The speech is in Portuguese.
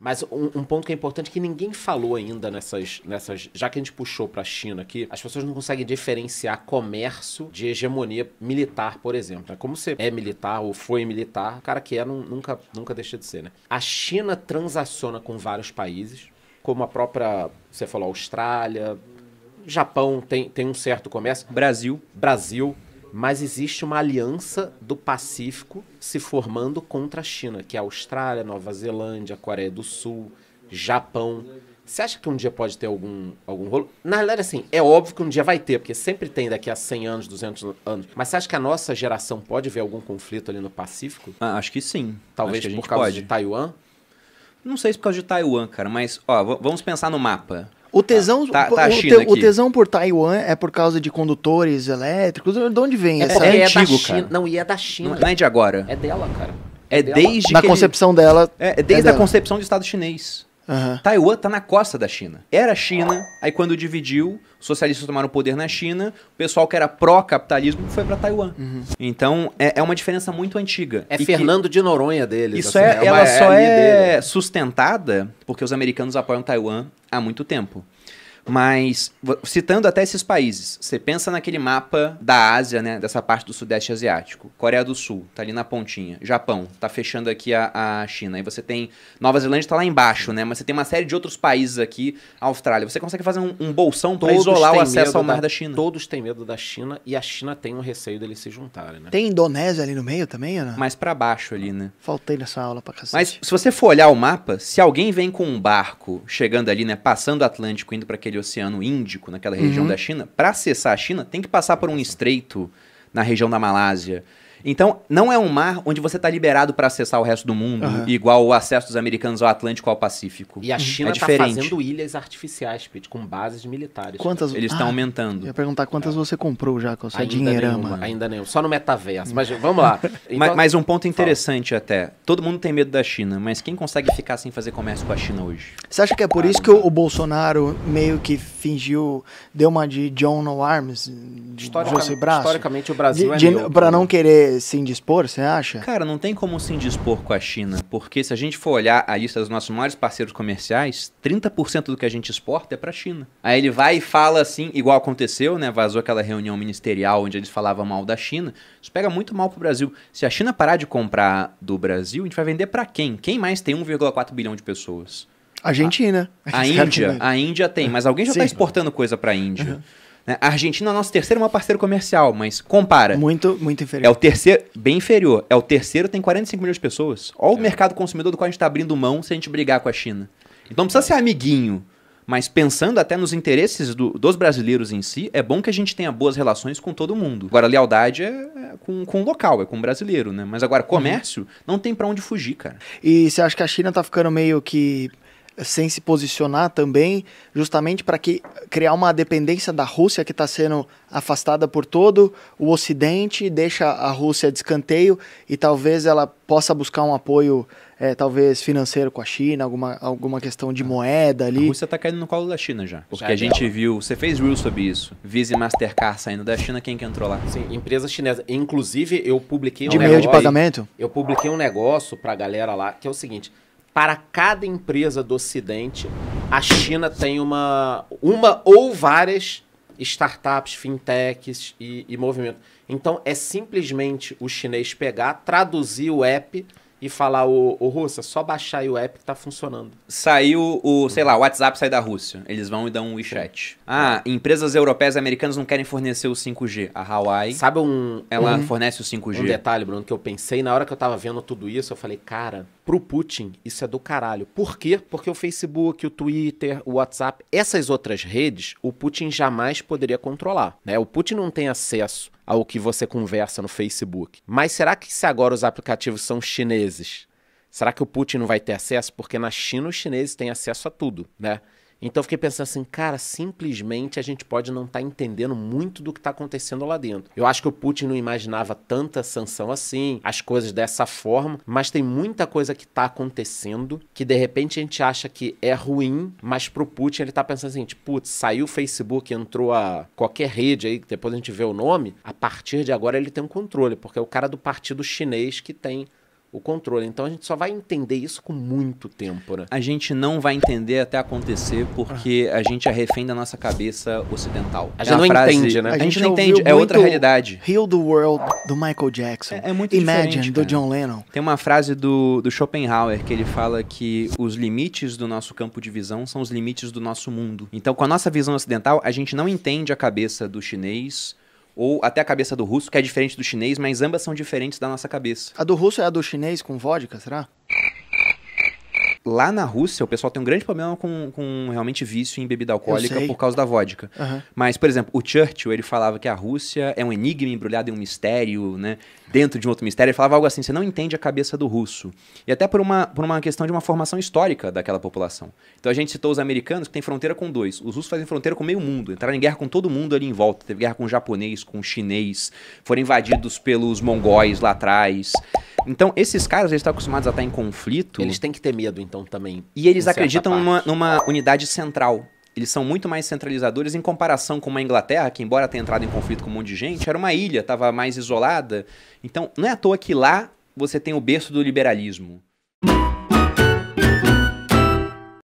Mas um ponto que é importante que ninguém falou ainda nessas... Já que a gente puxou pra China aqui, as pessoas não conseguem diferenciar comércio de hegemonia militar, por exemplo. Como você é militar ou foi militar, o cara que nunca deixa de ser, né? A China transaciona com vários países, como a própria, você falou, Austrália, Japão tem um certo comércio. Brasil, mas existe uma aliança do Pacífico se formando contra a China, que é a Austrália, Nova Zelândia, Coreia do Sul, Japão. Você acha que um dia pode ter algum rolo? Na realidade, assim, é óbvio que um dia vai ter, porque sempre tem daqui a 100 anos, 200 anos. Mas você acha que a nossa geração pode ver algum conflito ali no Pacífico? Acho que sim. Talvez acho que por causa de Taiwan? Não sei se por causa de Taiwan, cara, mas vamos pensar no mapa. O tesão, a China aqui. O tesão por Taiwan é por causa de condutores elétricos? De onde vem essa? É antigo, da China. cara. Não, e é da China. Não é de agora. É dela, cara. Desde Na concepção dela. Desde a concepção do Estado chinês. Uhum. Taiwan tá na costa da China. Era China, aí quando dividiu, os socialistas tomaram o poder na China, o pessoal que era pró-capitalismo foi pra Taiwan. Uhum. Então, é uma diferença muito antiga. É Fernando de Noronha deles. Isso assim, ela só é sustentada porque os americanos apoiam Taiwan há muito tempo. Mas, citando até esses países, você pensa naquele mapa da Ásia, né, dessa parte do Sudeste Asiático. Coreia do Sul, tá ali na pontinha. Japão, tá fechando aqui a China. Aí você tem... Nova Zelândia tá lá embaixo, né? Mas você tem uma série de outros países aqui. Austrália. Você consegue fazer um bolsão para isolar o acesso ao mar da China. Todos têm medo da China e a China tem um receio deles se juntarem, né? Tem Indonésia ali no meio também, Ana? Mais para baixo ali, né? Faltei nessa aula pra cacete. Mas se você for olhar o mapa, se alguém vem com um barco chegando ali, né, passando o Atlântico, indo para aquele Oceano Índico, naquela região da China, para acessar a China, tem que passar por um estreito na região da Malásia. Então, não é um mar onde você está liberado para acessar o resto do mundo, igual o acesso dos americanos ao Atlântico ou ao Pacífico. E a China está fazendo ilhas artificiais, Pete, com bases militares. Quantas? Eles estão aumentando. Eu ia perguntar quantas você comprou já com o seu dinheirama. Ainda nenhuma, só no metaverso. Mas vamos lá. Então, mas um ponto interessante até. Todo mundo tem medo da China, mas quem consegue ficar sem fazer comércio com a China hoje? Você acha que é por isso que o Bolsonaro meio que fingiu, deu uma de John No Arms, de José Braço? Historicamente o Brasil para não querer se indispor, você acha? Cara, não tem como se indispor com a China, porque se a gente for olhar a lista dos nossos maiores parceiros comerciais, 30% do que a gente exporta é pra China. Aí ele vai e fala assim, igual aconteceu, né? Vazou aquela reunião ministerial onde eles falavam mal da China. Isso pega muito mal pro Brasil. Se a China parar de comprar do Brasil, a gente vai vender pra quem? Quem mais tem 1,4 bilhão de pessoas? Argentina. A Índia tem, mas alguém já está exportando coisa para a Índia. A Argentina é o nosso terceiro maior parceiro comercial, mas compara. Muito inferior. É o terceiro, bem inferior. É o terceiro, tem 45 milhões de pessoas. Olha o mercado consumidor do qual a gente está abrindo mão se a gente brigar com a China. Então não precisa ser amiguinho, mas pensando até nos interesses dos brasileiros em si, é bom que a gente tenha boas relações com todo mundo. Agora, lealdade é com o local, é com o brasileiro, né? Mas agora, comércio, não tem para onde fugir, cara. E você acha que a China tá ficando meio que sem se posicionar também, justamente para criar uma dependência da Rússia que está sendo afastada por todo o Ocidente, deixa a Rússia de escanteio e talvez ela possa buscar um apoio, talvez financeiro com a China, alguma questão de moeda ali. A Rússia está caindo no colo da China já, porque a gente viu, você fez Reels sobre isso, Visa e Mastercard saindo da China, quem que entrou lá? Sim, empresa chinesa. Inclusive, eu publiquei de meio de pagamento? Eu publiquei um negócio para a galera lá, que é o seguinte: para cada empresa do Ocidente, a China tem uma ou várias startups, fintechs e movimento. Então, é simplesmente o chinês pegar, traduzir o app e falar, ô Rússia, só baixar aí o app que tá funcionando. Saiu sei lá, o WhatsApp sai da Rússia. Eles vão e dão um WeChat. Empresas europeias e americanas não querem fornecer o 5G. A Huawei, sabe ela fornece o 5G. Um detalhe, Bruno, que eu pensei na hora que eu tava vendo tudo isso, eu falei, cara, pro Putin isso é do caralho. Por quê? Porque o Facebook, o Twitter, o WhatsApp, essas outras redes, o Putin jamais poderia controlar, né? O Putin não tem acesso ao que você conversa no Facebook. Mas será que se agora os aplicativos são chineses, será que o Putin não vai ter acesso? Porque na China os chineses têm acesso a tudo, né? Então eu fiquei pensando assim, cara, simplesmente a gente pode não estar entendendo muito do que está acontecendo lá dentro. Eu acho que o Putin não imaginava tanta sanção assim, as coisas dessa forma, mas tem muita coisa que está acontecendo que de repente a gente acha que é ruim, mas pro Putin ele tá pensando assim, putz, saiu o Facebook, entrou qualquer rede aí, que depois a gente vê o nome, a partir de agora ele tem um controle, porque é o cara do partido chinês que tem o controle. Então a gente só vai entender isso com muito tempo, né? A gente não vai entender até acontecer porque a gente é refém da nossa cabeça ocidental. A gente não entende, né? A gente não ouviu entende, é outra muito realidade. Heal the World, do Michael Jackson. É muito Imagine, diferente, do cara. John Lennon. Tem uma frase do Schopenhauer que ele fala que os limites do nosso campo de visão são os limites do nosso mundo. Então, com a nossa visão ocidental, a gente não entende a cabeça do chinês ou até a cabeça do russo, que é diferente do chinês, mas ambas são diferentes da nossa cabeça. A do russo é a do chinês com vodka, será? Lá na Rússia, o pessoal tem um grande problema com realmente vício em bebida alcoólica sei. por causa da vodka. Aham. Mas, por exemplo, o Churchill, ele falava que a Rússia é um enigma embrulhado em um mistério, né? Dentro de um outro mistério. Ele falava algo assim, você não entende a cabeça do russo. E até por uma questão de uma formação histórica daquela população. Então a gente citou os americanos, que têm fronteira com 2. Os russos fazem fronteira com meio mundo. Entraram em guerra com todo mundo ali em volta. Teve guerra com o japonês, com o chinês. Foram invadidos pelos mongóis lá atrás. Então, esses caras, eles estão acostumados a estar em conflito. Eles têm que ter medo, então, também. E eles em certa acreditam parte. numa unidade central. Eles são muito mais centralizadores em comparação com uma Inglaterra, que embora tenha entrado em conflito com um monte de gente, era uma ilha, estava mais isolada. Então, não é à toa que lá você tem o berço do liberalismo.